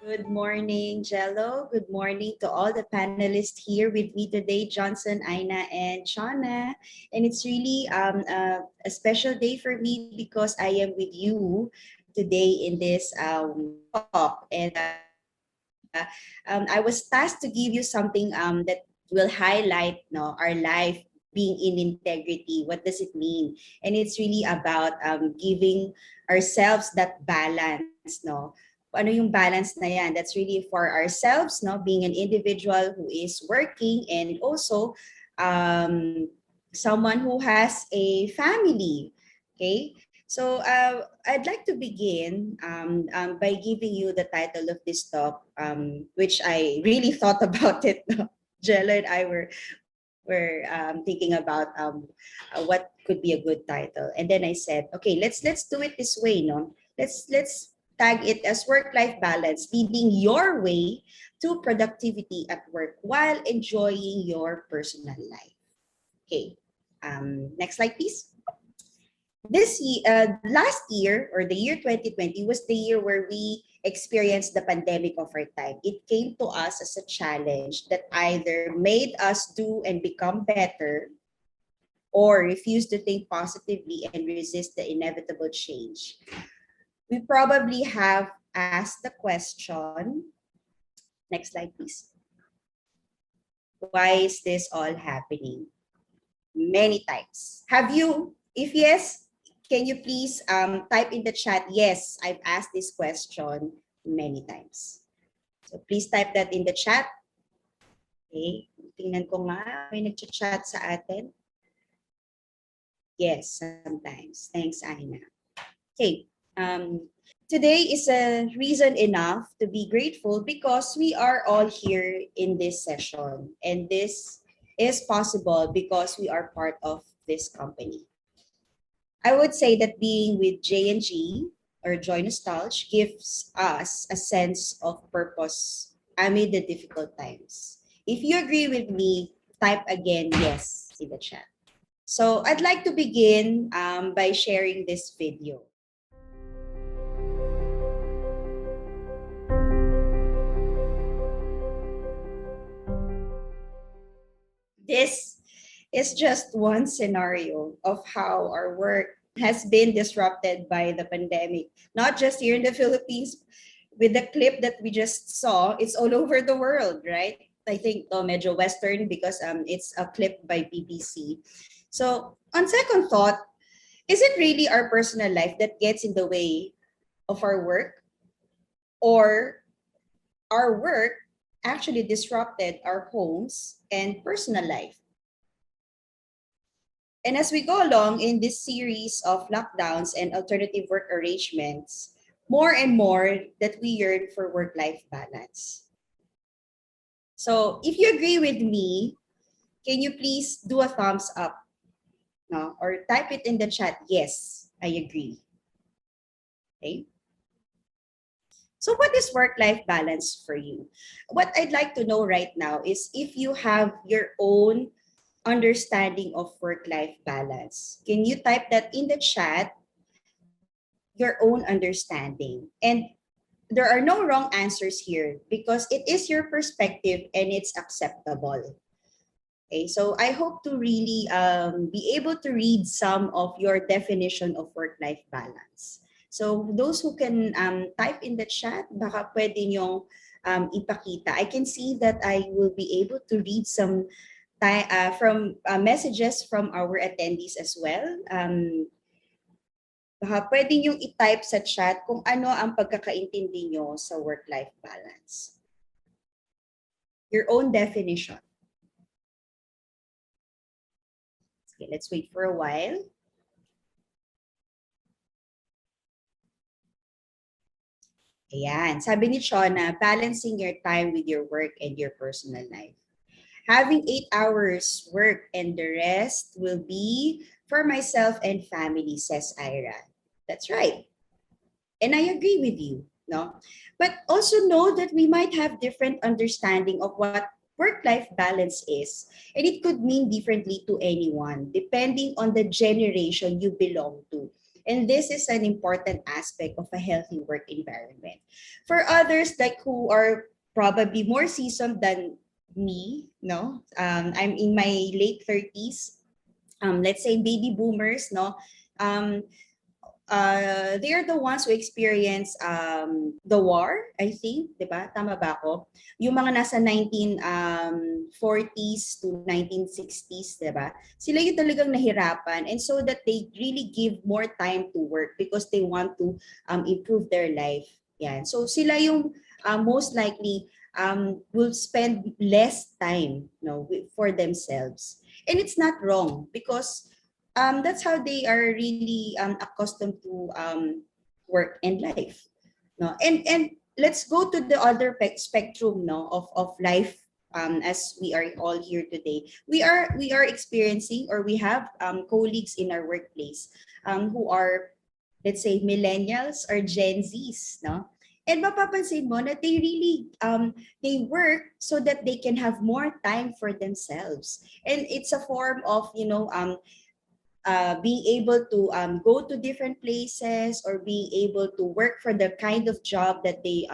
Good morning, Jello. Good morning to all the panelists here with me today, Johnson, Aina, and Shauna. And it's really a special day for me because I am with you today in this talk. And I was tasked to give you something that will highlight our life being in integrity. What does it mean? And it's really about giving ourselves that balance. No, ano yung balance na yan? That's really for ourselves, no? Being an individual who is working and also someone who has a family. Okay, so I'd like to begin by giving you the title of this talk, which I really thought about it. Jello and I were thinking about what could be a good title, and then I said, okay, let's do it this way, no? Let's tag it as work-life balance, leading your way to productivity at work while enjoying your personal life. Okay, next slide, please. This year, last year or the year 2020 was the year where we experienced the pandemic of our time. It came to us as a challenge that either made us do and become better or refuse to think positively and resist the inevitable change. We probably have asked the question, next slide please, why is this all happening? Many times. Have you, if yes, can you please type in the chat, yes, I've asked this question many times. So please type that in the chat. Okay, tingnan ko nga, may nag-chat sa atin. Yes, sometimes. Thanks, Aina. Okay, today is a reason enough to be grateful because we are all here in this session. And this is possible because we are part of this company. I would say that being with J&G or Joy Nostalg gives us a sense of purpose amid the difficult times. If you agree with me, type again yes in the chat. So I'd like to begin by sharing this video. This is just one scenario of how our work has been disrupted by the pandemic, not just here in the Philippines. With the clip that we just saw, it's all over the world, right? I think medyo Western because it's a clip by BBC. So on second thought, is it really our personal life that gets in the way of our work, or our work actually disrupted our homes and personal life? And as we go along in this series of lockdowns and alternative work arrangements, more and more that we yearn for work-life balance. So if you agree with me, can you please do a thumbs up? No? Or type it in the chat, yes, I agree. Okay. So what is work-life balance for you? What I'd like to know right now is if you have your own understanding of work-life balance. Can you type that in the chat, your own understanding? And there are no wrong answers here because it is your perspective and it's acceptable. Okay, so I hope to really be able to read some of your definition of work-life balance. So those who can type in the chat, baka pwede nyong ipakita. I can see that I will be able to read some from messages from our attendees as well. Baka pwede niyong i-type sa chat kung ano ang pagkakaintindi nyo sa work-life balance. Your own definition. Okay, let's wait for a while. Ayan, sabi ni Shona, balancing your time with your work and your personal life. Having 8 hours work and the rest will be for myself and family, says Ira. That's right. And I agree with you, no? But also know that we might have different understanding of what work-life balance is. And it could mean differently to anyone, depending on the generation you belong to. And this is an important aspect of a healthy work environment. For others like who are probably more seasoned than me, no, I'm in my late 30s. Let's say baby boomers, no, um, they are the ones who experience the war, I think, di ba? Tama ba ako? Yung mga nasa 1940s to 1960s, di ba? Sila yung talagang nahirapan, and so that they really give more time to work because they want to improve their life. Yan. So sila yung most likely will spend less time, no, for themselves. And it's not wrong because that's how they are really accustomed to work and life, no. And let's go to the other spectrum, no, of life. As we are all here today, we are experiencing, or we have colleagues in our workplace who are, let's say, millennials or Gen Zs, no. And mapapansin mo na they really they work so that they can have more time for themselves, and it's a form of, being able to go to different places, or being able to work for the kind of job that they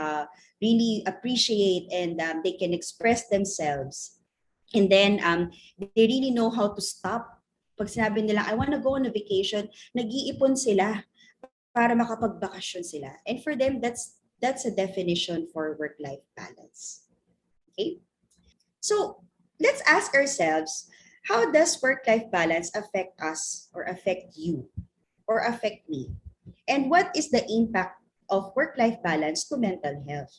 really appreciate, and they can express themselves. And then they really know how to stop. Pag sinabi nila, I want to go on a vacation, nag-iipon sila para makapagbakasyon sila. And for them, that's a definition for work-life balance. Okay? So let's ask ourselves, how does work-life balance affect us, or affect you, or affect me? And what is the impact of work-life balance to mental health,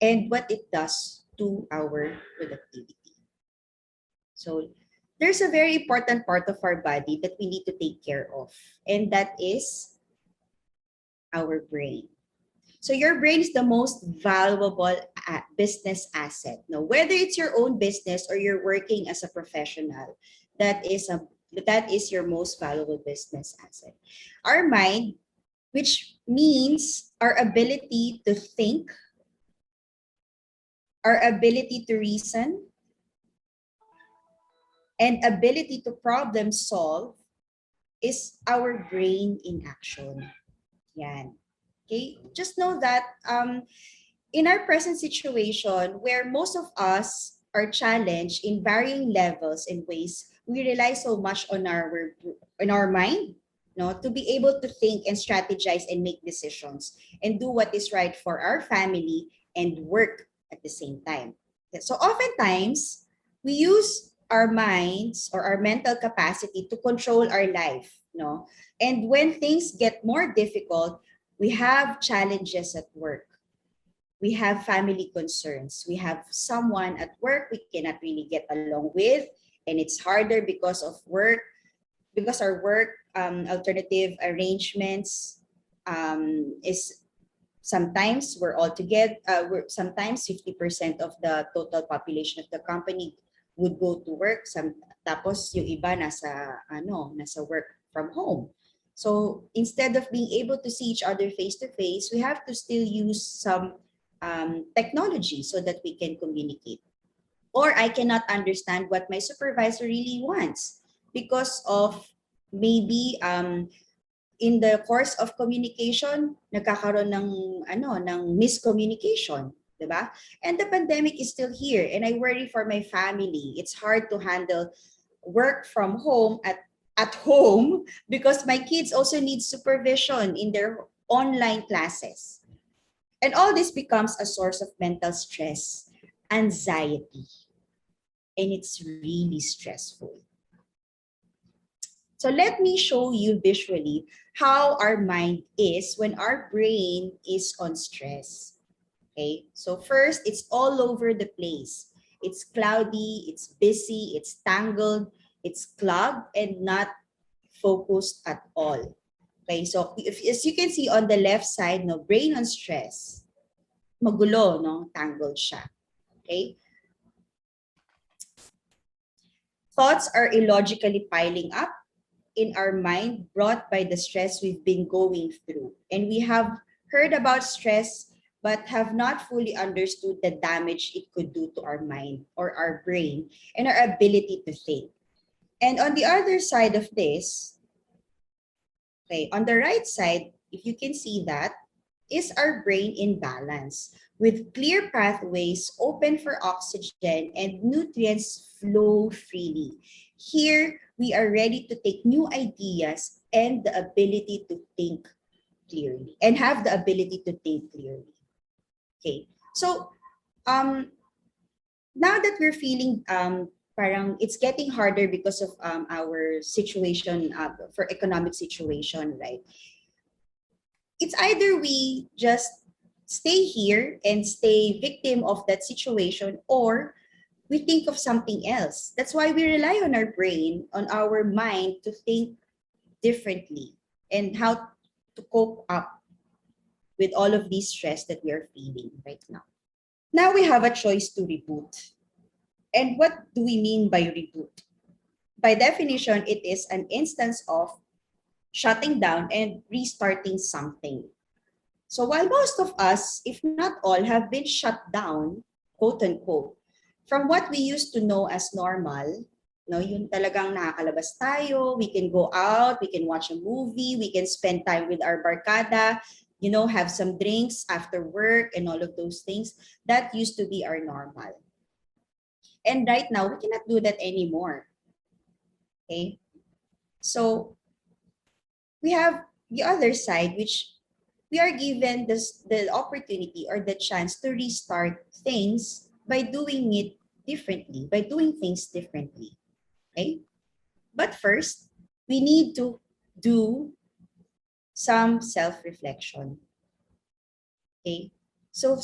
and what it does to our productivity? So there's a very important part of our body that we need to take care of, and that is our brain. So your brain is the most valuable business asset. No, whether it's your own business or you're working as a professional, that is a that is your most valuable business asset. Our mind, which means our ability to think, our ability to reason, and ability to problem solve, is our brain in action. Yan. Okay? Just know that in our present situation, where most of us are challenged in varying levels and ways, we rely so much on our mind, no, to be able to think and strategize and make decisions and do what is right for our family and work at the same time. So oftentimes we use our minds or our mental capacity to control our life, no? And when things get more difficult, we have challenges at work. We have family concerns. We have someone at work we cannot really get along with, and it's harder because of work, because our work alternative arrangements is sometimes we're all together. Sometimes 50% of the total population of the company would go to work. Tapos yung iba nasa work from home. So instead of being able to see each other face to face, we have to still use some technology so that we can communicate. Or I cannot understand what my supervisor really wants because of maybe in the course of communication, nagkakaroon ng miscommunication, diba? And the pandemic is still here, and I worry for my family. It's hard to handle work from home at home because my kids also need supervision in their online classes. And all this becomes a source of mental stress, anxiety, and it's really stressful. So let me show you visually how our mind is when our brain is on stress. Okay, so first, it's all over the place. It's cloudy, it's busy, it's tangled, it's clogged, and not focused at all. Okay, so as you can see on the left side, no, brain on stress, magulo, no, tangled siya. Okay, thoughts are illogically piling up in our mind, brought by the stress we've been going through. And we have heard about stress, but have not fully understood the damage it could do to our mind or our brain and our ability to think. And on the other side of this, Okay, on the right side, if you can see that, is our brain in balance with clear pathways open for oxygen and nutrients flow freely. Here, we are ready to take new ideas and the ability to think clearly and have the ability to think clearly. Okay, so um, now that we're feeling parang it's getting harder because of our situation for economic situation, right? It's either we just stay here and stay victim of that situation, or we think of something else. That's why we rely on our brain, on our mind to think differently and how to cope up with all of these stress that we are feeling right now. Now we have a choice to reboot. And what do we mean by reboot? By definition, it is an instance of shutting down and restarting something. So while most of us, if not all, have been shut down, quote unquote, from what we used to know as normal, no, yung talagang nakakalabas tayo, we can go out, we can watch a movie, we can spend time with our barkada, have some drinks after work and all of those things. That used to be our normal. And right now, we cannot do that anymore. Okay? So we have the other side, which we are given the opportunity or the chance to restart things by doing it differently, by doing things differently. Okay? But first, we need to do some self-reflection. Okay? So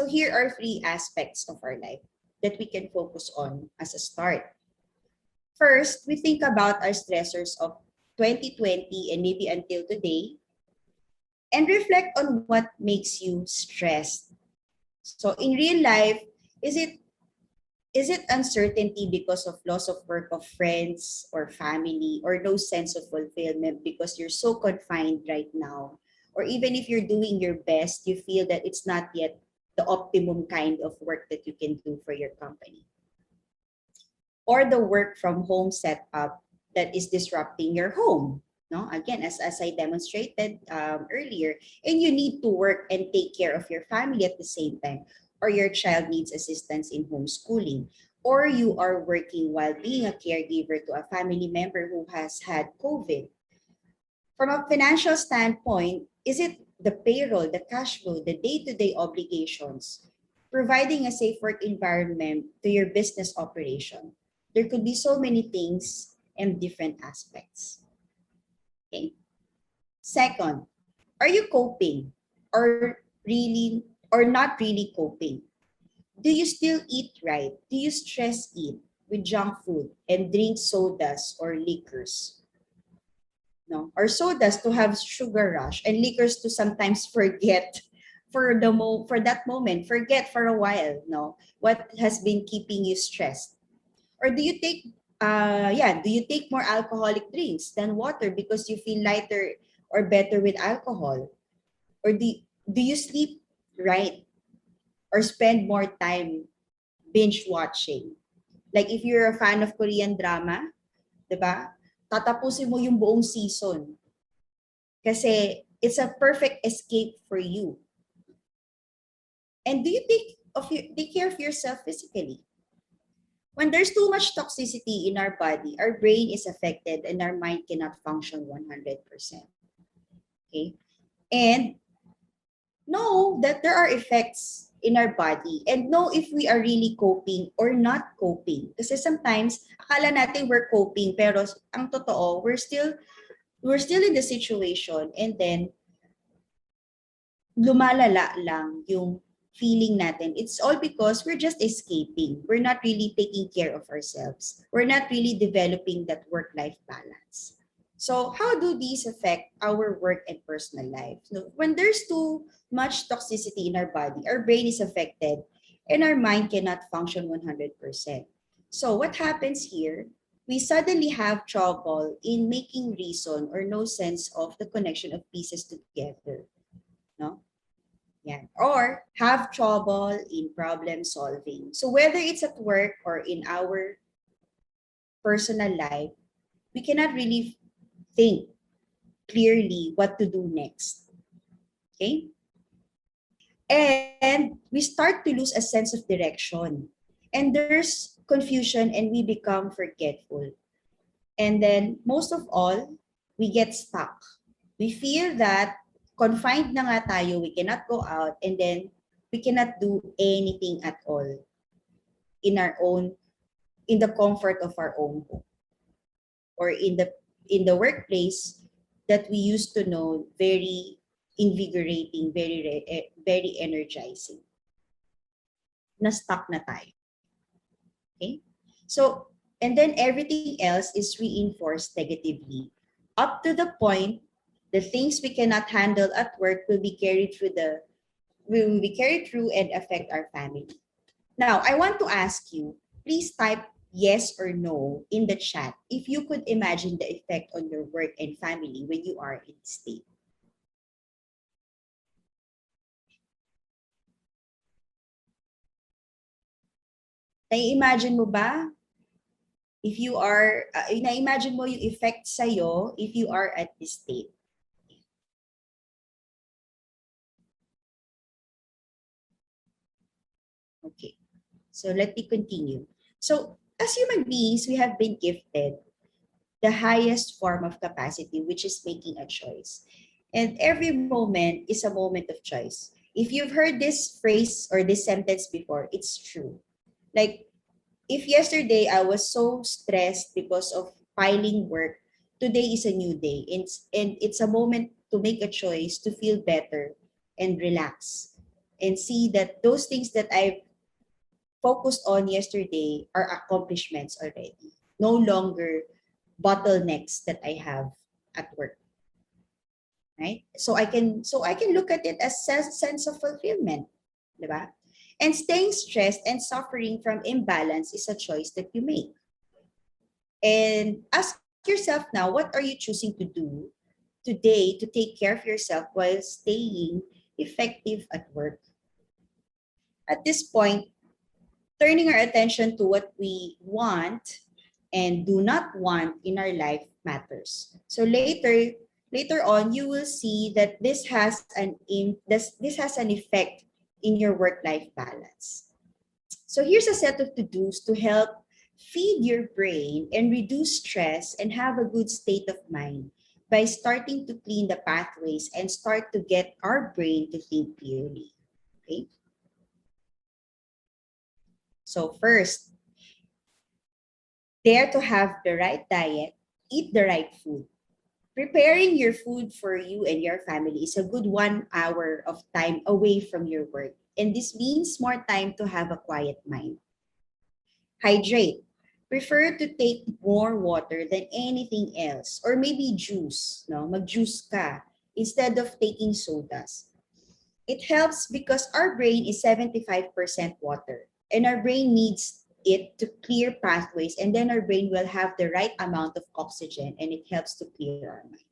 here are three aspects of our life that we can focus on as a start. First, we think about our stressors of 2020 and maybe until today, and reflect on what makes you stressed. So in real life, is it is it uncertainty because of loss of work of friends or family, or no sense of fulfillment because you're so confined right now? Or even if you're doing your best, you feel that it's not yet the optimum kind of work that you can do for your company. Or the work from home setup that is disrupting your home. No, again, as I demonstrated earlier, and you need to work and take care of your family at the same time, or your child needs assistance in homeschooling, or you are working while being a caregiver to a family member who has had COVID. From a financial standpoint, is it the payroll, the cash flow, the day-to-day obligations, providing a safe work environment to your business operation? There could be so many things and different aspects. Okay. Second, are you coping or really or not really coping? Do you still eat right? Do you stress eat with junk food and drink sodas or liquors? No, or sodas to have sugar rush and liquors to sometimes forget for that moment, forget for a while, no, what has been keeping you stressed. Or do you take more alcoholic drinks than water because you feel lighter or better with alcohol? Or do you sleep right or spend more time binge watching? Like if you're a fan of Korean drama, 'di ba? Tatapusin mo yung buong season kasi it's a perfect escape for you. And do you take care of yourself physically? When there's too much toxicity in our body, our brain is affected and our mind cannot function 100%. Okay? And know that there are effects in our body and know if we are really coping or not coping. Kasi sometimes, akala natin we're coping, pero ang totoo, we're still in the situation, and then lumalala lang yung feeling natin. It's all because we're just escaping. We're not really taking care of ourselves. We're not really developing that work-life balance. So how do these affect our work and personal life? So when there's too much toxicity in our body, our brain is affected and our mind cannot function 100%. So what happens here? We suddenly have trouble in making reason or no sense of the connection of pieces together. No? Yeah. Or have trouble in problem solving. So whether it's at work or in our personal life, we cannot really think clearly what to do next. Okay? And we start to lose a sense of direction. And there's confusion and we become forgetful. And then most of all, we get stuck. We feel that confined na nga tayo, we cannot go out, and then we cannot do anything at all in our own, in the comfort of our own home, or in the workplace that we used to know very invigorating, very energizing. Na-stuck na tayo. Okay? So, and then everything else is reinforced negatively. Up to the point, the things we cannot handle at work will be carried through and affect our family. Now, I want to ask you, please type yes or no in the chat if you could imagine the effect on your work and family when you are in this state. Na-imagine mo ba if you are, na-imagine mo yung effect sa'yo if you are at this state? Okay, so let me continue. So as human beings, we have been gifted the highest form of capacity, which is making a choice. And every moment is a moment of choice. If you've heard this phrase or this sentence before, it's true. Like, if yesterday I was so stressed because of piling work, today is a new day. And it's a moment to make a choice to feel better and relax and see that those things that I've focused on yesterday are accomplishments already. No longer bottlenecks that I have at work. Right? So I can look at it as sense of fulfillment. Diba? And staying stressed and suffering from imbalance is a choice that you make. And ask yourself now, what are you choosing to do today to take care of yourself while staying effective at work? At this point, turning our attention to what we want and do not want in our life matters. So later on, you will see that this has an effect in your work-life balance. So here's a set of to-dos to help feed your brain and reduce stress and have a good state of mind by starting to clean the pathways and start to get our brain to think clearly. Okay? So first, dare to have the right diet, eat the right food. Preparing your food for you and your family is a good 1 hour of time away from your work. And this means more time to have a quiet mind. Hydrate. Prefer to take more water than anything else. Or maybe juice. No? Mag-juice ka instead of taking sodas. It helps because our brain is 75% water. And our brain needs it to clear pathways, and then our brain will have the right amount of oxygen and it helps to clear our mind.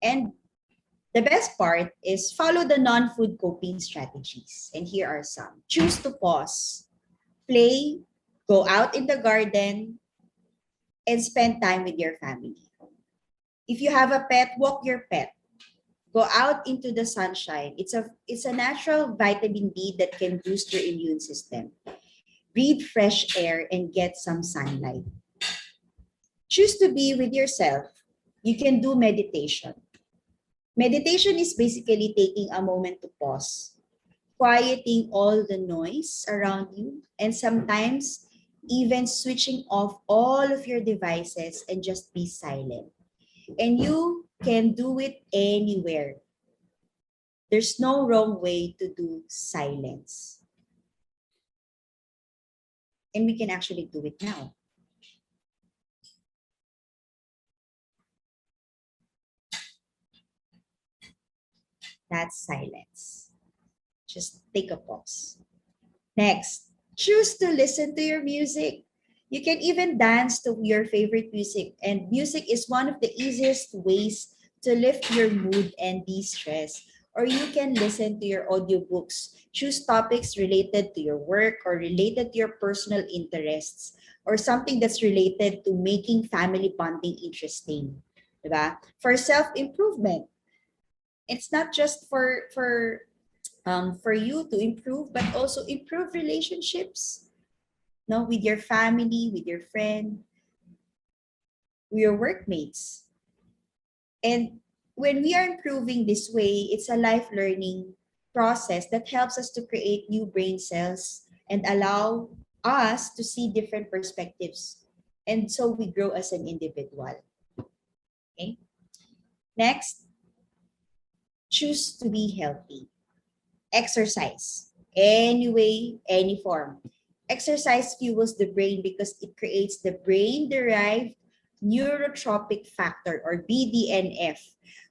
And the best part is follow the non-food coping strategies. And here are some. Choose to pause, play, go out in the garden, and spend time with your family. If you have a pet, walk your pet. Go out into the sunshine. It's a natural vitamin D that can boost your immune system. Breathe fresh air and get some sunlight. Choose to be with yourself. You can do meditation. Meditation is basically taking a moment to pause, quieting all the noise around you, and sometimes even switching off all of your devices and just be silent. And you can do it anywhere. There's no wrong way to do silence. And we can actually do it now. That's silence. Just take a pause. Next, choose to listen to your music. You can even dance to your favorite music, and music is one of the easiest ways to lift your mood and de-stress. Or you can listen to your audiobooks. Choose topics related to your work or related to your personal interests, or something that's related to making family bonding interesting. diba? For self-improvement. It's not just for you to improve, but also improve relationships, no, with your family, with your friend, with your workmates. And when we are improving this way, it's a life learning process that helps us to create new brain cells and allow us to see different perspectives. And so we grow as an individual. Okay. Next, choose to be healthy. Exercise. Any way, any form. Exercise fuels the brain because it creates the brain-derived neurotrophic factor or BDNF,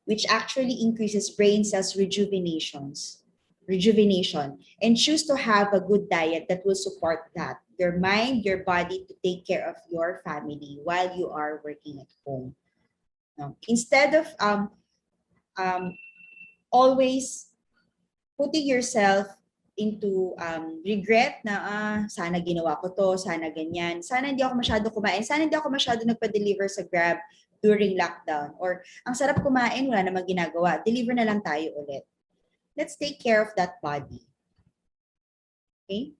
which actually increases brain cells rejuvenation. And choose to have a good diet that will support that. Your mind, your body to take care of your family while you are working at home. No? Instead of um, always putting yourself into regret na sana ginawa ko to, sana ganyan, sana hindi ako masyado kumain, sana hindi ako masyado nagpa-deliver sa Grab during lockdown, or ang sarap kumain, wala namang ginagawa, deliver na lang tayo ulit. Let's take care of that body. Okay?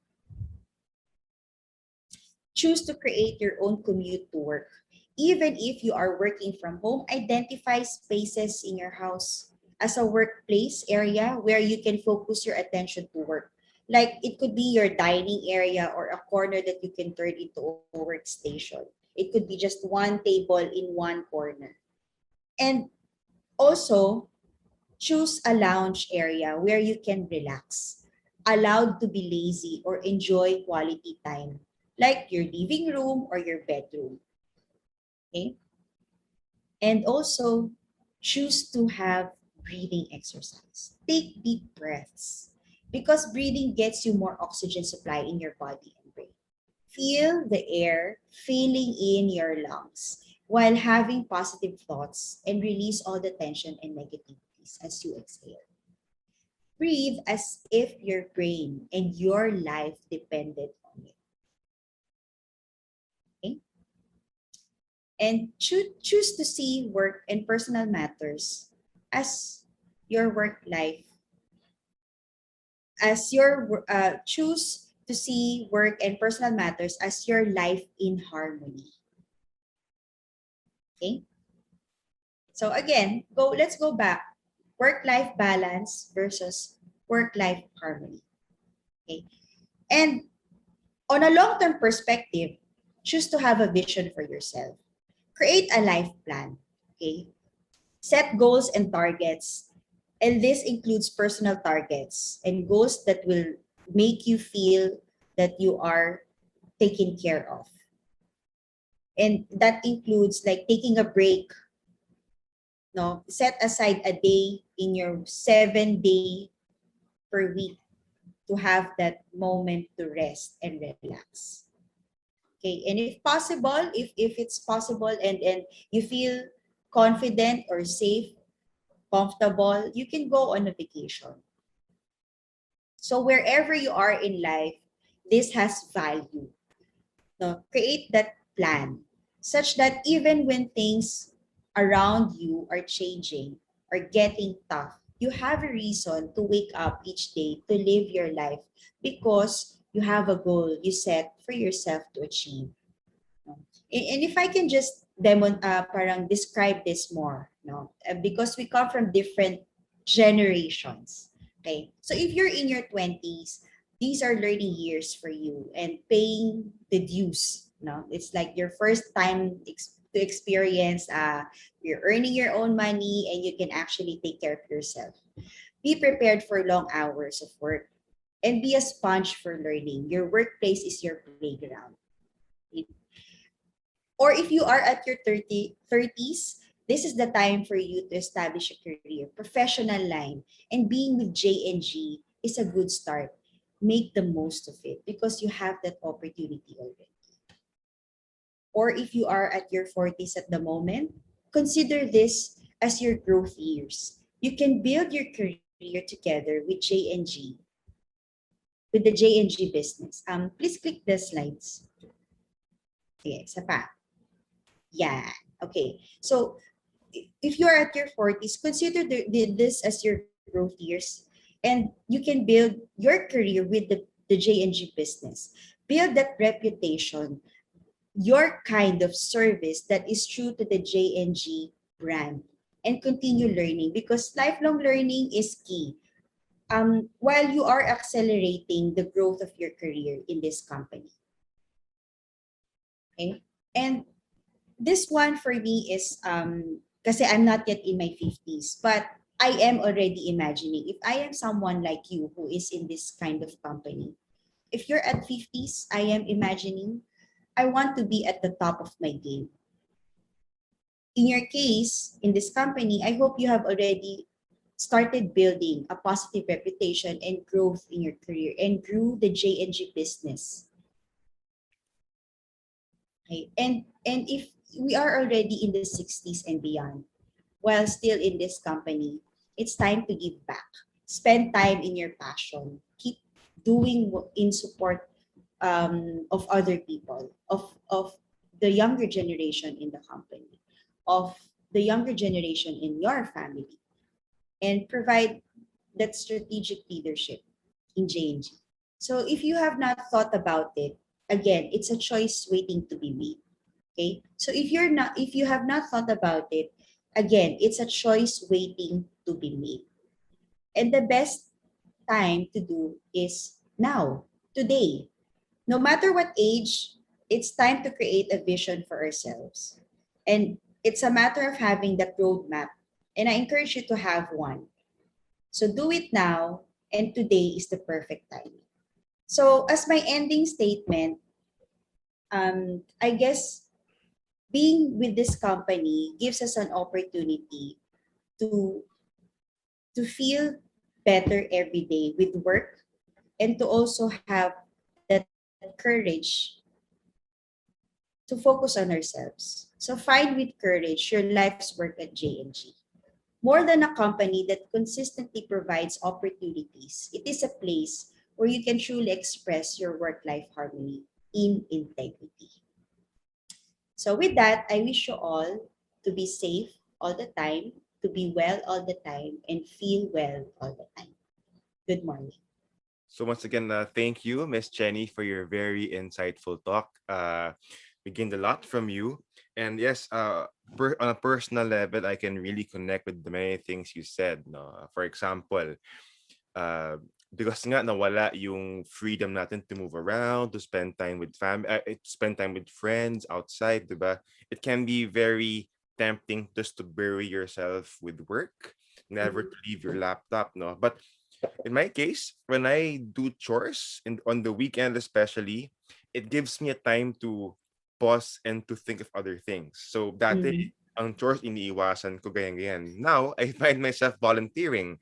Choose to create your own commute to work. Even if you are working from home, identify spaces in your house as a workplace area where you can focus your attention to work. Like it could be your dining area or a corner that you can turn into a workstation. It could be just one table in one corner. And also, choose a lounge area where you can relax, allowed to be lazy or enjoy quality time, like your living room or your bedroom. Okay? And also, choose to have breathing exercise. Take deep breaths because breathing gets you more oxygen supply in your body and brain. Feel the air filling in your lungs while having positive thoughts and release all the tension and negativities as you exhale. Breathe as if your brain and your life depended on it. Okay? And choose to see work and personal matters as your work life, as your choose to see work and personal matters as your life in harmony. Okay? So again, let's go back. Work-life balance versus work-life harmony. Okay? And on a long-term perspective, choose to have a vision for yourself. Create a life plan. Okay? Set goals and targets. And this includes personal targets and goals that will make you feel that you are taken care of. And that includes like taking a break. No, set aside a day in your 7 day per week to have that moment to rest and relax. Okay, and if possible, if it's possible and you feel confident or safe, comfortable, you can go on a vacation. So wherever you are in life, this has value. No, create that plan such that even when things around you are changing or getting tough, you have a reason to wake up each day to live your life because you have a goal you set for yourself to achieve. And if I can just parang describe this more, no, because we come from different generations. Okay, so if you're in your 20s, these are learning years for you and paying the dues. No, it's like your first time to experience. You're earning your own money and you can actually take care of yourself. Be prepared for long hours of work and be a sponge for learning. Your workplace is your playground. Or if you are at your 30s, this is the time for you to establish a career, professional line, and being with J&G is a good start. Make the most of it because you have that opportunity already. Or if you are at your 40s at the moment, consider this as your growth years. You can build your career together with J&G, with the J&G business. Please click the slides. Okay, isa pa. Yeah. Okay. So if you are at your 40s, consider this as your growth years, and you can build your career with the J&G business. Build that reputation, your kind of service that is true to the J&G brand, and continue learning, because lifelong learning is key. While you are accelerating the growth of your career in this company. Okay. And this one for me is kasi I'm not yet in my 50s, but I am already imagining if I am someone like you who is in this kind of company. If you're at 50s, I am imagining I want to be at the top of my game. In your case, in this company, I hope you have already started building a positive reputation and growth in your career and grew the J&G business. Okay. And if we are already in the 60s and beyond, while still in this company, it's time to give back. Spend time in your passion. Keep doing in support of other people, of the younger generation in the company, of the younger generation in your family, and provide that strategic leadership in J&G. So if you have not thought about it, again, it's a choice waiting to be made. Okay? So if you have not thought about it, again, it's a choice waiting to be made. And the best time to do is now, today. No matter what age, it's time to create a vision for ourselves. And it's a matter of having that roadmap. And I encourage you to have one. So do it now, and today is the perfect time. So as my ending statement, I guess being with this company gives us an opportunity to to feel better every day with work, and to also have that courage to focus on ourselves. So find with courage your life's work at J&G. More than a company that consistently provides opportunities, it is a place where you can truly express your work-life harmony in integrity. So with that, I wish you all to be safe all the time, to be well all the time, and feel well all the time. Good morning. So once again, thank you, Miss Chenny, for your very insightful talk. We gained a lot from you. And yes, on a personal level, I can really connect with the many things you said. No? For example, uh, because nga nawala yung freedom natin to move around, to spend time with spend time with friends outside, diba? It can be very tempting just to bury yourself with work, never to leave your laptop, no? But in my case, when I do chores and on the weekend especially, it gives me a time to pause and to think of other things. So dati, Mhm. ang chores iniiwasan ko ganyan-ganyan. Now, I find myself volunteering.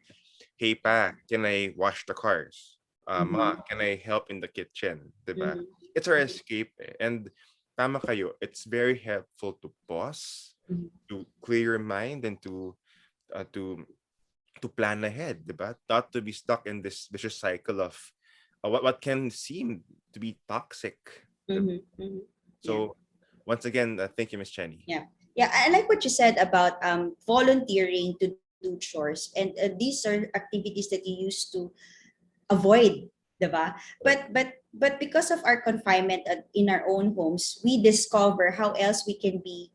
Hey pa, can I wash the cars? Ma, Mhm. can I help in the kitchen? Diba? Mhm. It's our escape eh. And tama kayo, it's very helpful to pause, Mhm. to clear your mind and uh, to to plan ahead, diba? Not to be stuck in this vicious cycle of what can seem to be toxic. Diba? Mhm. Mhm. Yeah. So once again, thank you, Miss Chenny. Yeah. Yeah, I like what you said about volunteering to do chores, and these are activities that you used to avoid, diba? Correct. But because of our confinement in our own homes, we discover how else we can be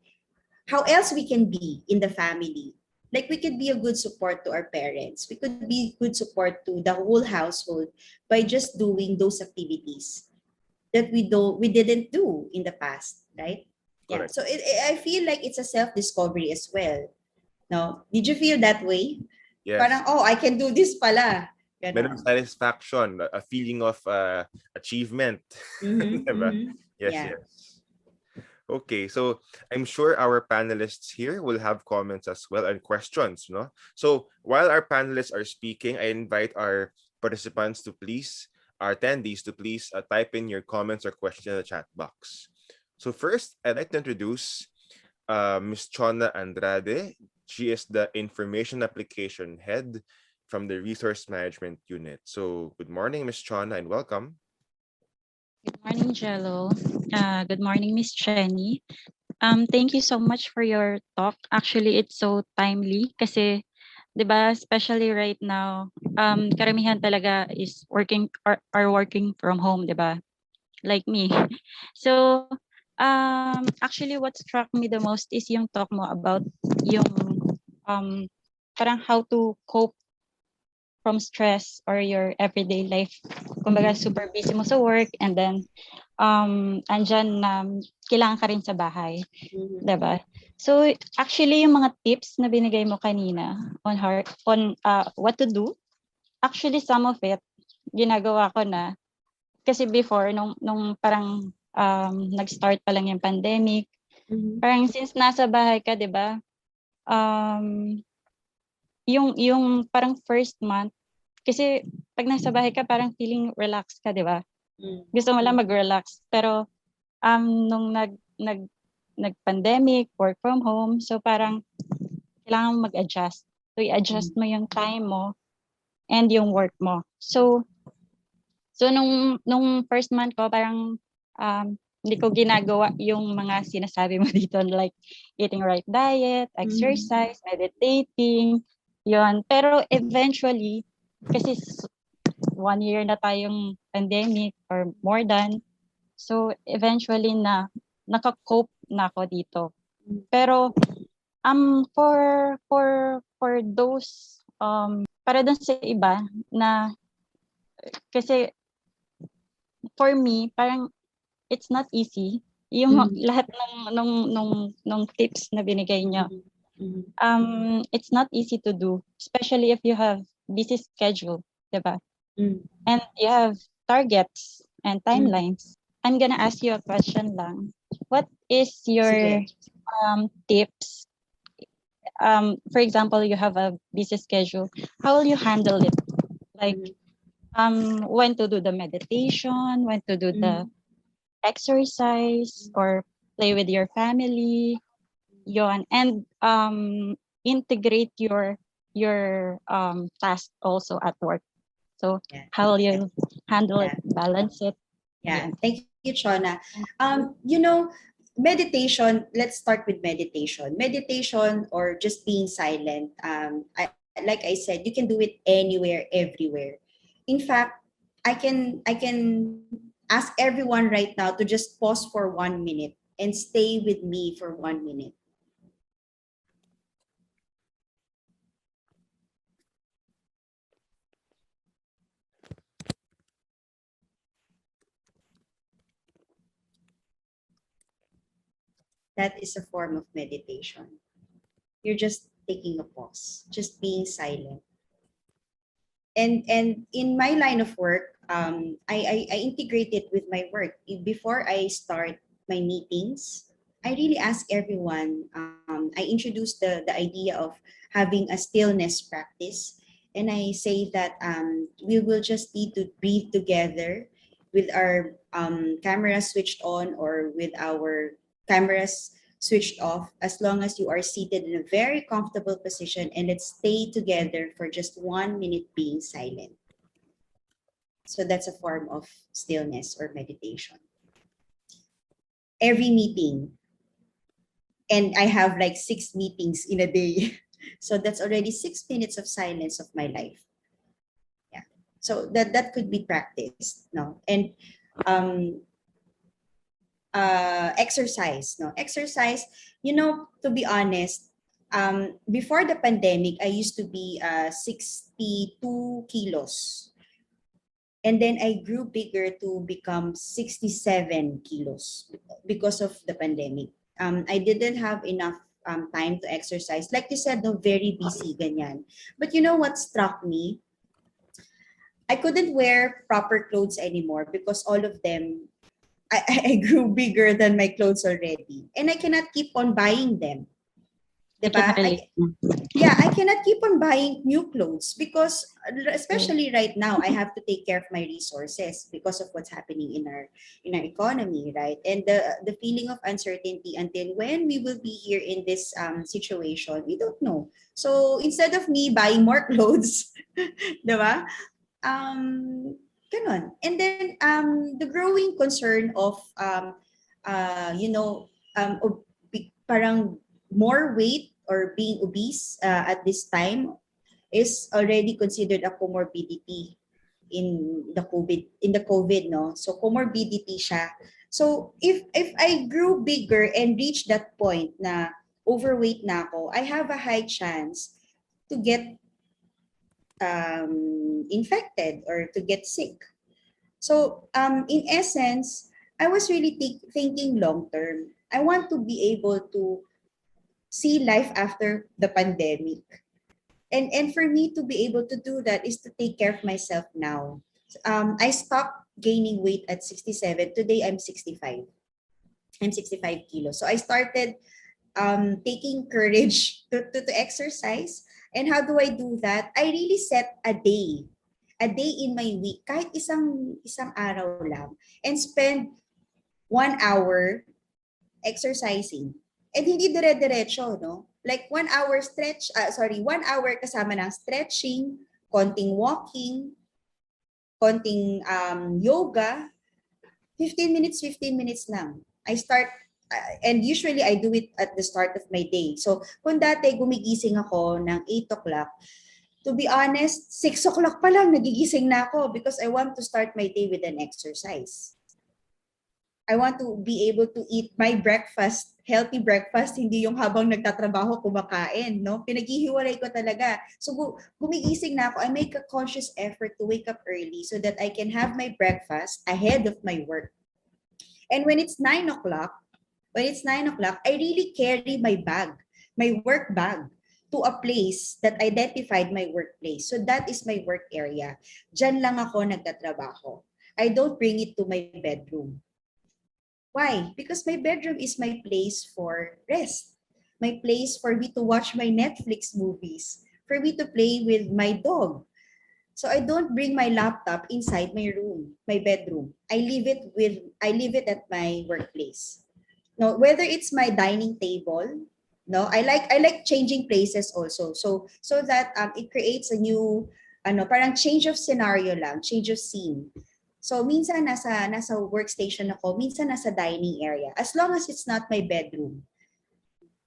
in the family. Like we could be a good support to our parents. We could be good support to the whole household by just doing those activities that we didn't do in the past, right? Yeah. Correct. So I feel like it's a self discovery as well. No, did you feel that way? Yes. Parang, oh, I can do this pala. Meron Ganon. satisfaction, a feeling of achievement. Mm-hmm, Diba? mm-hmm. Yes, Yeah. yes. Okay, so I'm sure our panelists here will have comments as well and questions, no? So while our panelists are speaking, I invite our participants to please, our attendees to please type in your comments or questions in the chat box. So first, I'd like to introduce Ms. Chona Andrade. She is the Information Application Head from the Resource Management Unit. So good morning, Ms. Chona, and welcome. Good morning, Jello. Good morning, Miss Chenny. Thank you so much for your talk. Actually, it's so timely kasi 'di ba, especially right now, karamihan talaga is working are working from home, 'di ba? Like me. So, actually what struck me the most is yung talk mo about yung um parang how to cope from stress or your everyday life. Kumbaga Mhm. super busy mo sa work and then andyan na kailangan ka rin sa bahay. Mhm. 'Di ba? So, actually yung mga tips na binigay mo kanina on what to do, actually some of it ginagawa ko na. Kasi before nung parang, nag-start pa lang yung pandemic, Mhm. parang since nasa bahay ka 'di ba, um, yung parang first month kasi 'pag nasa bahay ka parang feeling relax ka 'di ba? Mm. Gusto mo lang Mm. mag-relax pero, nung nag-pandemic, work from home, so parang kailangan mo mag-adjust. So, i-adjust Mm. mo yung time mo and yung work mo. So nung first month ko parang, hindi ko ginagawa yung mga sinasabi mo dito like eating right diet, Mhm. exercise, meditating, yon. Pero eventually, kasi 1 year na tayong pandemic or more than, so eventually na naka-cope na ako dito. Pero for those para dun sa iba na kasi for me parang it's not easy yung Mhm. lahat nung tips na binigay niyo. Mhm. Mhm. It's not easy to do, especially if you have busy schedule, 'di ba? Mm. And you have targets and Mm. timelines. I'm gonna ask you a question lang. What is your Sige. tips? For example, you have a busy schedule. How will you handle it? Like Mhm. when to do the meditation, when to do the Mhm. exercise or play with your family, yon. And integrate your task also at work. So Yeah. how will Yeah. you handle it, Yeah. balance it? Yeah. Yan. Thank you, Chona. Meditation, let's start with meditation. Meditation or just being silent. Like I said, you can do it anywhere, everywhere. In fact, I can ask everyone right now to just pause for 1 minute and stay with me for 1 minute. That is a form of meditation. You're just taking a pause, just being silent. And in my line of work, I integrate it with my work. Before I start my meetings, I really ask everyone. I introduce the idea of having a stillness practice, and I say that we will just need to breathe together with our cameras switched on or with our cameras switched off, as long as you are seated in a very comfortable position, and let's stay together for just 1 minute being silent. So that's a form of stillness or meditation. Every meeting, and I have like 6 meetings in a day. So that's already 6 minutes of silence of my life. Yeah. So that could be practiced. No. And um, exercise. No, exercise. To be honest, before the pandemic, I used to be 62 kilos. And then I grew bigger to become 67 kilos because of the pandemic. I didn't have enough time to exercise. Like you said, no, very busy, ganyan. But you know what struck me? I couldn't wear proper clothes anymore because all of them, I grew bigger than my clothes already. And I cannot keep on buying them. I can Diba? relate. Yeah, I cannot keep on buying new clothes because True. especially right now I have to take care of my resources because of what's happening in our economy, right? And the feeling of uncertainty until when we will be here in this situation, we don't know. So instead of me buying more clothes, diba? Ganon. And then the growing concern of parang more weight or being obese at this time is already considered a comorbidity in the COVID, no? So comorbidity siya. So if I grew bigger and reached that point na overweight na ako, I have a high chance to get infected or to get sick. So in essence, I was really thinking long term. I want to be able to see life after the pandemic. And for me to be able to do that is to take care of myself now. I stopped gaining weight at 67. Today I'm 65. I'm 65 kilos. So I started taking courage to exercise. And how do I do that? I really set a day in my week, kahit isang araw lang, and spend 1 hour exercising. And hindi dire-diretso, no? Like 1 hour 1 hour kasama ng stretching, konting walking, konting yoga, 15 minutes lang. I start, and usually I do it at the start of my day. So kung dati gumigising ako ng 8 o'clock, to be honest, 6 o'clock pa lang nagigising na ako because I want to start my day with an exercise. I want to be able to eat my breakfast, healthy breakfast, hindi yung habang nagtatrabaho kumakain, no? Pinaghihiwalay ko talaga. So gumigising na ako, I make a conscious effort to wake up early so that I can have my breakfast ahead of my work. And when it's 9 o'clock, I really carry my bag, my work bag, to a place that identified my workplace. So that is my work area. Diyan lang ako nagtatrabaho. I don't bring it to my bedroom. Why? Because my bedroom is my place for rest, my place for me to watch my Netflix movies, for me to play with my dog. So I don't bring my laptop inside my room, my bedroom. I leave it at my workplace. No, whether it's my dining table, no, I like changing places also. So that it creates a new parang change of scenario lang, change of scene. So minsan nasa workstation ako, minsan nasa dining area. As long as it's not my bedroom.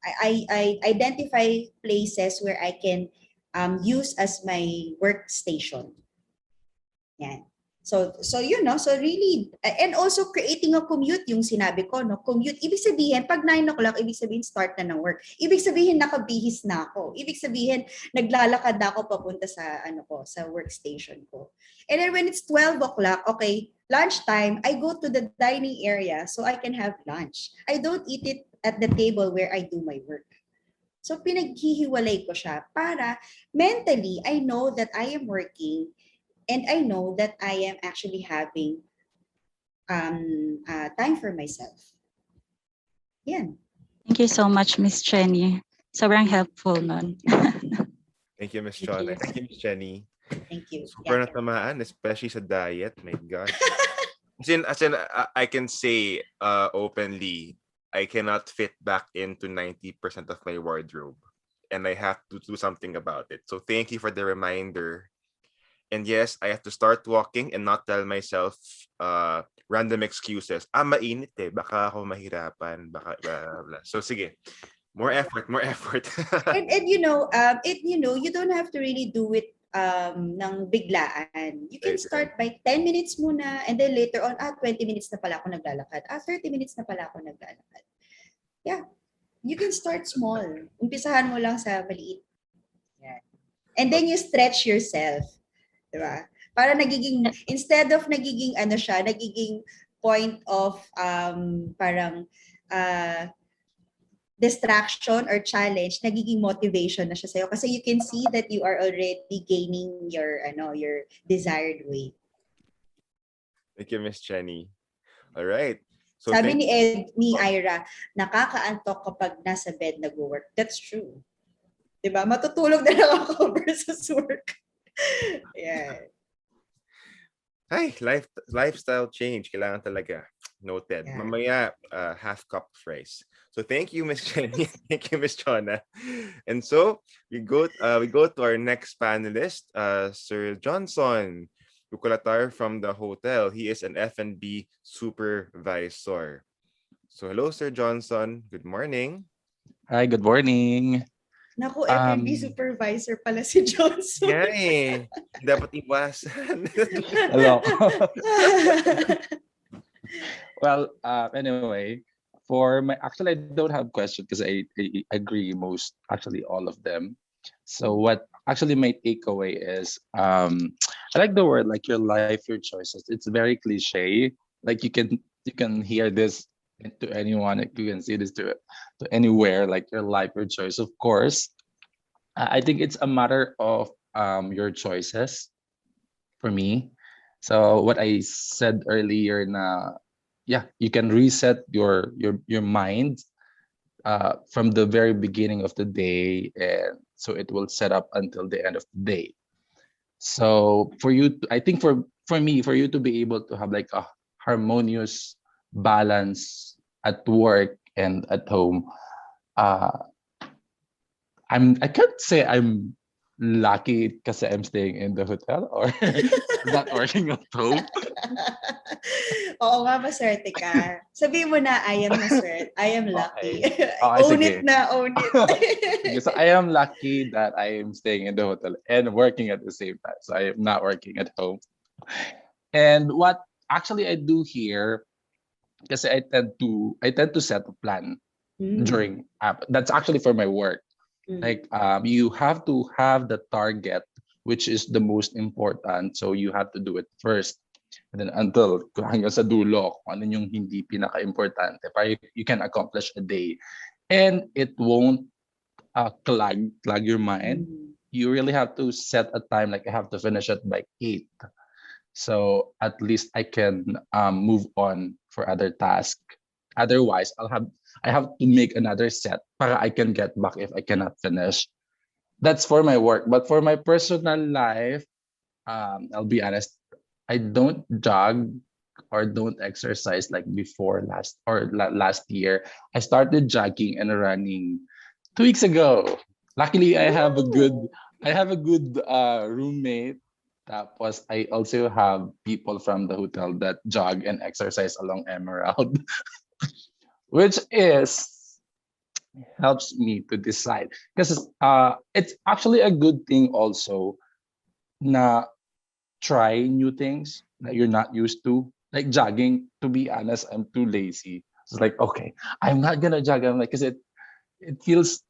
I identify places where I can use as my workstation. Yan. So really, and also creating a commute, yung sinabi ko, no, commute, ibig sabihin, pag 9 o'clock, ibig sabihin start na ng work. Ibig sabihin nakabihis na ako. Ibig sabihin naglalakad na ako papunta sa sa workstation ko. And then when it's 12 o'clock, okay, lunchtime, I go to the dining area so I can have lunch. I don't eat it at the table where I do my work. So pinaghihiwalay ko siya para mentally, I know that I am working and I know that I am actually having time for myself. Yan. Thank you so much, Miss Chenny. Sobrang helpful nun. Thank you, Miss Thank Chona. you. Thank you, Miss Chenny. Thank you. Super Yeah. natamaan, especially sa diet. My gosh. As in, I can say openly, I cannot fit back into 90% of my wardrobe. And I have to do something about it. So thank you for the reminder. And yes, I have to start walking and not tell myself random excuses. Mainit eh. Baka ako mahirapan. Baka blah, blah, blah. So sige. More effort, more effort. And you don't have to really do it ng biglaan. You can Right, start by 10 minutes muna and then later on, 20 minutes na pala ako naglalakad. 30 minutes na pala ako naglalakad. Yeah. You can start small. Umpisahan mo lang sa maliit. Yan. And then you stretch yourself. Diba? Para instead of nagiging point of parang distraction or challenge, nagiging motivation na siya sa'yo. Kasi you can see that you are already gaining your desired weight. Thank you, Miss Chenny. All right. So Sabi ni Ira, nakakaantok kapag nasa bed nag-work. That's true. Diba? Matutulog na lang ako versus work. Yeah. Hi, lifestyle change. Kailangan talaga. Noted. Yeah. Mamaya, half cup of rice. So thank you, Miss Jenny. Thank you, Miss Chona. And so we go to our next panelist, Sir Johnson Buculatar from the hotel. He is an F&B supervisor. So hello, Sir Johnson. Good morning. Hi, good morning. Naku, FMB Um, supervisor pala si Johnson. Nga eh. Dapat iwasan. hello. Well, anyway, for my actually I don't have question because I agree most actually all of them. So what actually my takeaway is I like the word like your life, your choices. It's very cliche. Like you can hear this to anyone. Like you can see this to anywhere. Like your life, your choice. Of course, I think it's a matter of your choices for me. So what I said earlier na yeah, you can reset your mind from the very beginning of the day, and so it will set up until the end of the day. So for you I think for me, for you to be able to have like a harmonious balance at work and at home, uh I can't say I'm lucky because I'm staying in the hotel or not working at home. Oo nga, maswerte ka. Sabihin mo na, I am maswerte. I am lucky. Okay. Okay, Own it sige. na, own it. Sige, so I am lucky that I am staying in the hotel and working at the same time. So I am not working at home. And what actually I do here, because I tend to set a plan Mm, during that's actually for my work. mm, Like you have to have the target, which is the most important. So you have to do it first. And then until hanggang sa dulo, kung ano yung hindi pinaka-importante para you can accomplish a day. And it won't clag your mind. mm, You really have to set a time, like I have to finish it by 8. So at least I can move on for other tasks. Otherwise, I have to make another set para I can get back if I cannot finish. That's for my work. But for my personal life, I'll be honest, I don't jog or don't exercise like before last year. I started jogging and running 2 weeks ago. Luckily, oh. I have a good roommate. Tapos I also have people from the hotel that jog and exercise along Emerald, which is helps me to decide because it's actually a good thing also na try new things that you're not used to. Like jogging, to be honest, I'm too lazy. It's like, okay, I'm not gonna jog. I'm like, because it feels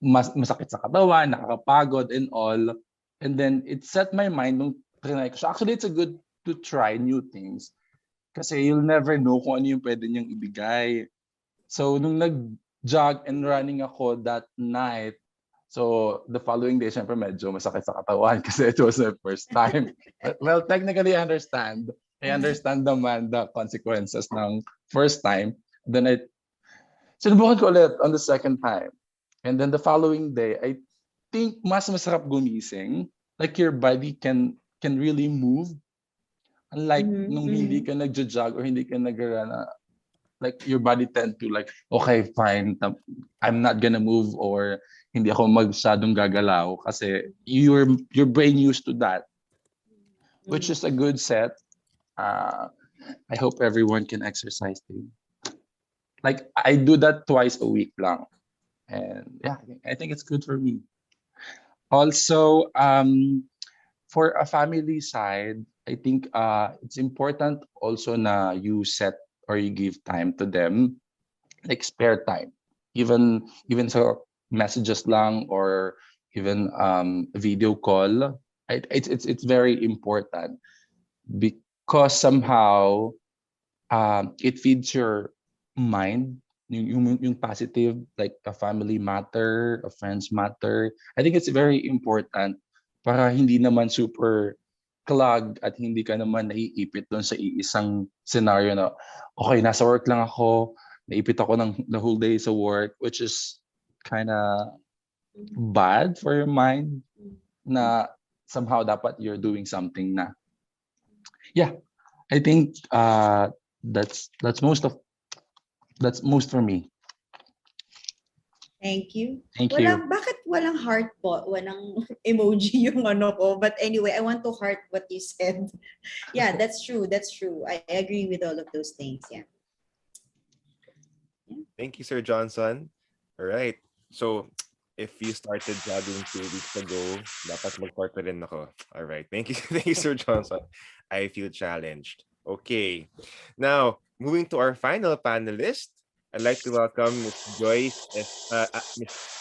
masakit sa katawan, nakakapagod and all. And then it set my mind nung trinay ko. So actually, it's a good to try new things. Kasi you'll never know kung ano yung pwede niyang ibigay. So nung nag-jog and running ako that night, so the following day, syempre medyo masakit sa katawan kasi it was the first time. But, well, technically, I understand naman the consequences ng first time. Then sinubukan ko ulit on the second time. And then the following day, I think mas masarap gumising. Like your body can really move. Unlike Mhm, nung hindi mhm. ka nagja-jog or hindi ka nag-run, like your body tend to like, okay, fine, I'm not gonna move or hindi ako masyadong gagalaw kasi your brain used to that, which is a good set. Uh, I hope everyone can exercise too. Like I do that twice a week lang. And yeah, I think it's good for me. Also, for a family side, I think it's important also na you set or you give time to them, like spare time, even so messages lang or even video call. It's very important because somehow it feeds your mind yung positive, like a family matter, a friends matter. I think it's very important para hindi naman super clog at hindi ka naman naiipit doon sa iisang scenario na okay, nasa work lang ako, naipit ako ng the whole day sa work, which is kind of bad for your mind na somehow dapat you're doing something na. Yeah, I think that's most for me. Thank you. Thank you. Bakit walang heart po? Walang emoji yung ano ko. But anyway, I want to heart what you said. Yeah, that's true. That's true. I agree with all of those things. Yeah. Thank you, Sir Johnson. All right. So, if you started jogging 2 weeks ago, dapat mag-start na rin ako. All right. Thank you, thank you, Sir Johnson. I feel challenged. Okay. Now, moving to our final panelist, I'd like to welcome Miss Joyce,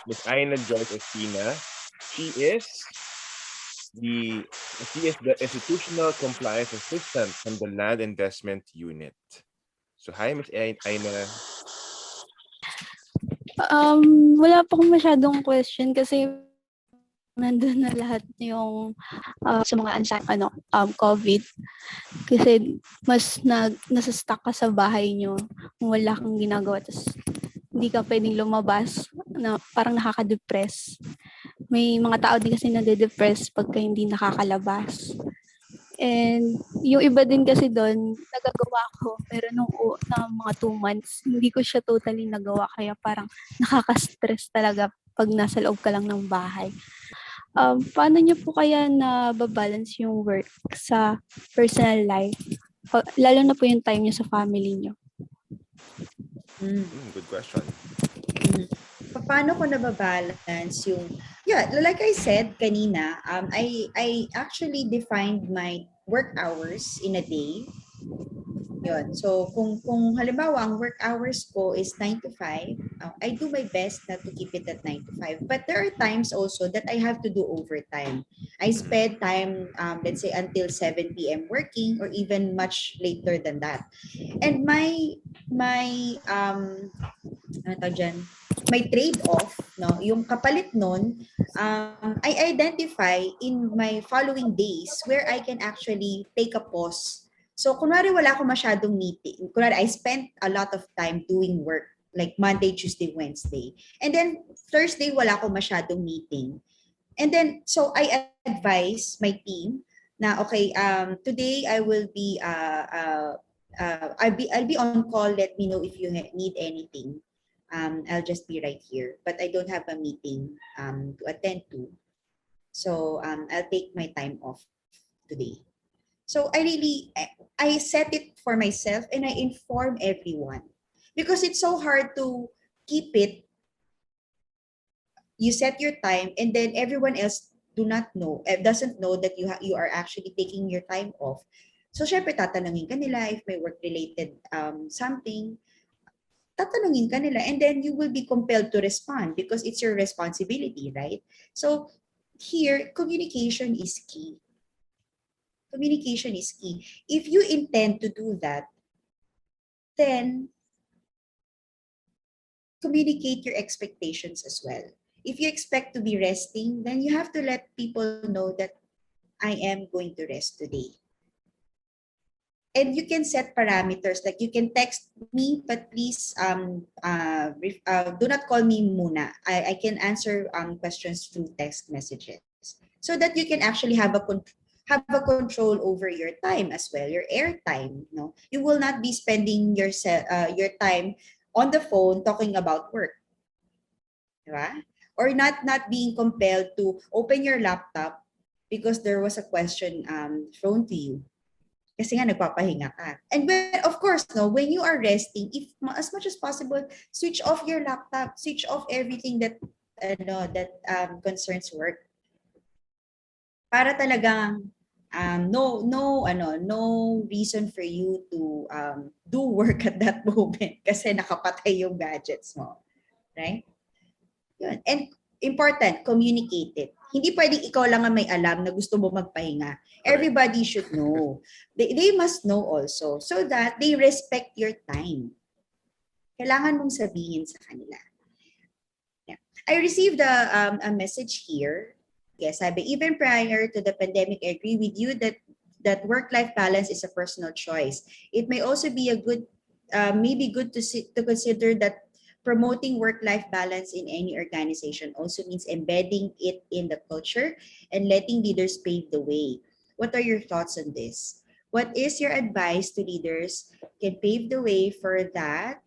Miss Aina Joyce Espina. She is the she is the institutional compliance assistant from the Land Investment Unit. So, hi, Miss Aina. Wala pa akong masyadong question kasi nandun na lahat yung sa mga COVID. Kasi mas nasa-stuck ka sa bahay nyo, wala kang ginagawa, tas hindi ka pwedeng lumabas, na parang nakaka-depress. May mga tao din kasi nade-depress pagka hindi nakakalabas. And yung iba din kasi doon, nagagawa ko, pero na mga 2 months, hindi ko siya totally nagawa. Kaya parang nakaka-stress talaga pag nasa loob ka lang ng bahay. Paano niyo po kaya na-balance yung work sa personal life? Lalo na po yung time niyo sa family niyo. Good question. Paano ko nababalance yung, like I said kanina, I actually defined my work hours in a day. Yun. So, kung halimbawa, ang work hours ko is 9 to 5, I do my best not to keep it at 9 to 5. But there are times also that I have to do overtime. I spend time, let's say, until 7 p.m. working or even much later than that. And my may trade-off, no, yung kapalit nun, I identify in my following days where I can actually take a pause. So, kunwari wala ako masyadong meeting. Kunwari, I spent a lot of time doing work, like Monday, Tuesday, Wednesday. And then, Thursday, wala ako masyadong meeting. And then, so I advise my team na, okay, today I will be, I'll be on call. Let me know if you need anything. I'll just be right here. But I don't have a meeting to attend to. So I'll take my time off today. So I set it for myself and I inform everyone. Because it's so hard to keep it. You set your time and then everyone else doesn't know that you are actually taking your time off. So syempre tatanungin ka nila if may work-related something. Tatanungin ka nila and then you will be compelled to respond because it's your responsibility, right? So here, communication is key. Communication is key. If you intend to do that, then communicate your expectations as well. If you expect to be resting, then you have to let people know that I am going to rest today. And you can set parameters, like you can text me, but please do not call me muna. I can answer questions through text messages, so that you can actually have a control over your time as well, your air time. No, you will not be spending your time on the phone talking about work, diba? Or not being compelled to open your laptop because there was a question thrown to you. Kasi nga nagpapahinga ka. And of course, no, when you are resting, if as much as possible, switch off your laptop, switch off everything that concerns work. Para talagang no reason for you to do work at that moment kasi nakapatay yung gadgets mo. Right? Yun. And important, communicate it. Hindi pwedeng ikaw lang ang may alam na gusto mo magpahinga. Everybody should know. They must know also so that they respect your time. Kailangan mong sabihin sa kanila. Yeah. I received a message here. Yes, even prior to the pandemic, I agree with you that work-life balance is a personal choice. It may also be maybe good to consider that promoting work-life balance in any organization also means embedding it in the culture and letting leaders pave the way. What are your thoughts on this? What is your advice to leaders can pave the way for that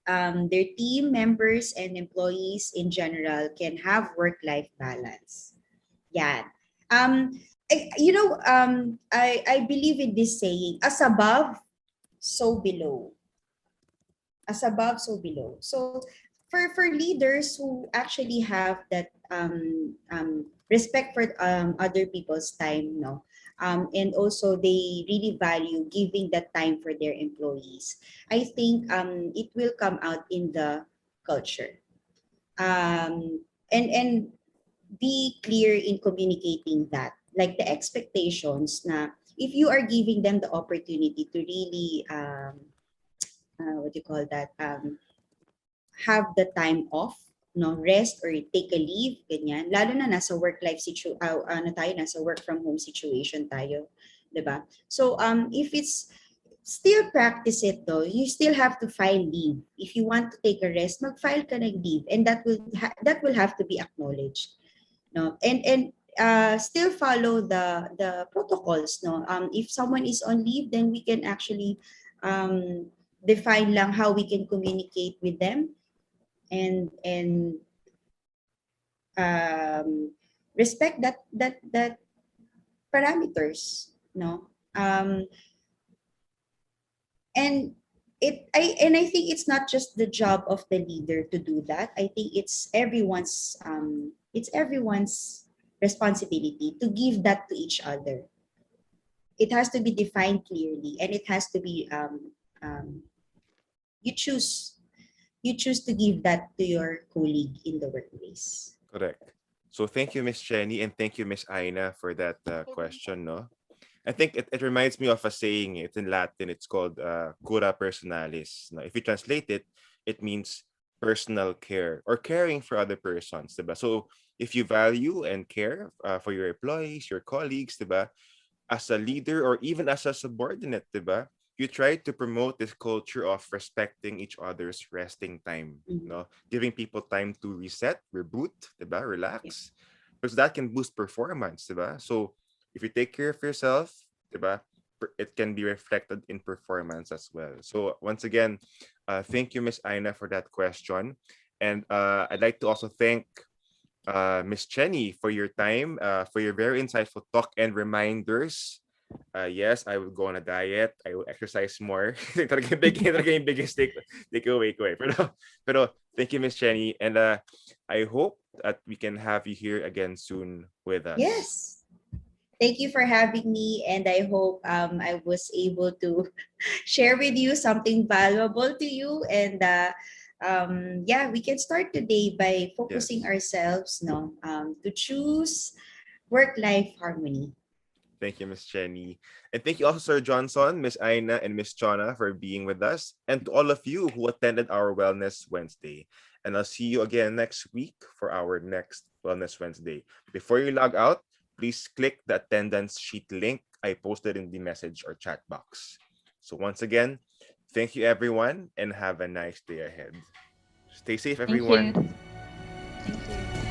their team members and employees in general can have work-life balance? Yeah. I believe in this saying, as above, so below. As above, so below. So for leaders who actually have that respect for other people's time, no, and also they really value giving that time for their employees. I think it will come out in the culture, and be clear in communicating that, like the expectations na if you are giving them the opportunity to really what do you call that, have the time off, no, rest or take a leave, ganyan. Lalo na nasa work life ano tayo, nasa work from home situation tayo, 'di ba? So if it's still practice it though, you still have to file leave. If you want to take a rest, mag-file ka ng leave, and that will have to be acknowledged, no. And still follow the protocols, no. If someone is on leave, then we can actually define lang how we can communicate with them, and respect that parameters, no. And I think it's not just the job of the leader to do that. I think it's everyone's responsibility to give that to each other. It has to be defined clearly, and it has to be you choose to give that to your colleague in the workplace. Correct. So thank you, Miss Chenny, and thank you, Miss Aina, for that question. No, I think it reminds me of a saying. It's in Latin. It's called cura personalis. Now, if you translate it, it means personal care or caring for other persons. Diba? So if you value and care for your employees, your colleagues, diba, as a leader or even as a subordinate, diba, you try to promote this culture of respecting each other's resting time, no? Giving people time to reset, reboot, diba, relax, because that can boost performance, diba? So if you take care of yourself, diba, it can be reflected in performance as well. So once again, thank you, Miss Aina, for that question. And I'd like to also thank Miss Chenny for your time, for your very insightful talk and reminders. Yes, I will go on a diet. I will exercise more. Talaga yung biggest takeaway ko eh. Pero thank you, Miss Chenny. And I hope that we can have you here again soon with us. Yes. Thank you for having me, and I hope I was able to share with you something valuable to you. And yeah, we can start today by focusing ourselves, no, to choose work-life harmony. Thank you, Miss Chenny. And thank you also, Sir Johnson, Miss Aina, and Miss Chona for being with us. And to all of you who attended our Wellness Wednesday. And I'll see you again next week for our next Wellness Wednesday. Before you log out, please click the attendance sheet link I posted in the message or chat box. So once again, thank you everyone and have a nice day ahead. Stay safe, Thank you. everyone. Thank you.